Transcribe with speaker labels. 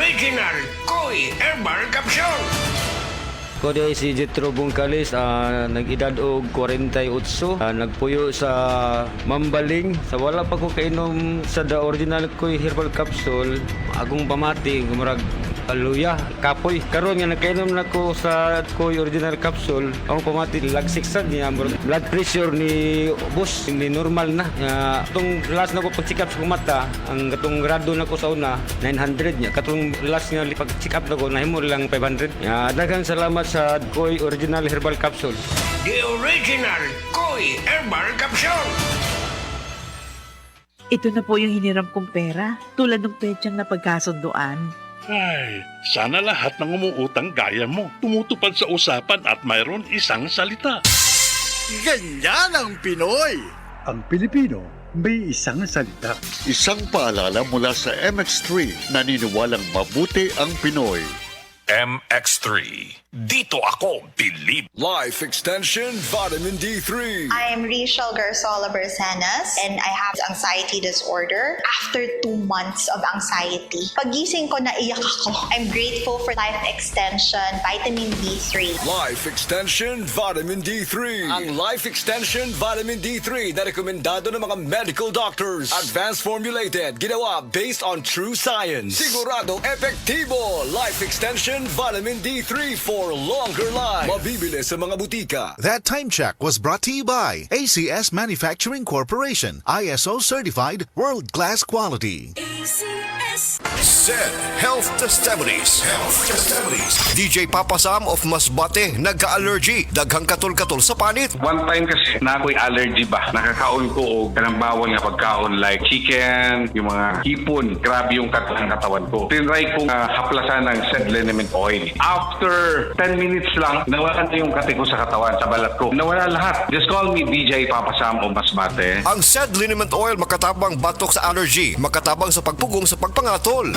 Speaker 1: Original Koi Herbal Capsule.
Speaker 2: Ko di si Jetro Bungkalis, nag-edad og 48, nagpuyo sa Mambaling. Sa wala pa ko kainom sa The Original Koi Herbal Capsule, agong pamati, gumurag kaluya, kapoy. Karon nga nakainom na ko sa Koi Original Capsule, akong pamati, lagsiksan niya, blood pressure ni boss, hindi normal na. Itong last na ko pag-check up sa mata, ang katong grado na ko sa una, 900 niya. Katong last nga pag-check up na ko, nahimo lang 500. Daghang salamat sa Koi Original Herbal Capsule.
Speaker 1: The Original Koi Herbal Capsule.
Speaker 3: Ito na po yung hiniram kong pera, tulad ng petsang napagkasunduan.
Speaker 4: Ay, sana lahat ng umuutang gaya mo tumutupad sa usapan at mayroon isang salita.
Speaker 5: Ganyan ang Pinoy!
Speaker 6: Ang Pilipino may isang salita.
Speaker 5: Isang paalala mula sa MX3, naniniwalang mabuti ang Pinoy.
Speaker 7: MX3. Dito ako believe.
Speaker 8: Life Extension Vitamin D3.
Speaker 9: I'm Rachel Garzola Bersanas and I have anxiety disorder. After 2 months of anxiety, pagising ko naiyak ako. I'm grateful for Life Extension Vitamin D3.
Speaker 8: Life Extension Vitamin D3. Ang Life Extension Vitamin D3 na rekomendado ng mga medical doctors. Advanced formulated, ginawa based on true science. Sigurado epektibo. Life Extension Vitamin D3 for longer life. Mabibili sa mga butika.
Speaker 10: That time check was brought to you by ACS Manufacturing Corporation, ISO certified world-class quality.
Speaker 7: Said Health Testimonies. DJ Papa Sam of Masbate, nagka-allergy. Daghang katol-katol sa panit.
Speaker 11: One time kasi na ako'y allergy ba? Nakakaon ko o kanang bawal nga pagkaon like chicken, yung mga hipon. Grabe yung katawan ko. Tinry kong haplasan ng said liniment oil. After 10 minutes lang, nawala na yung kate ko sa katawan, sa balat ko. Nawala lahat. Just call me DJ Papa Sam of Masbate.
Speaker 7: Ang said liniment oil makatabang batok sa allergy, makatabang sa pagpugong sa pagpangatol.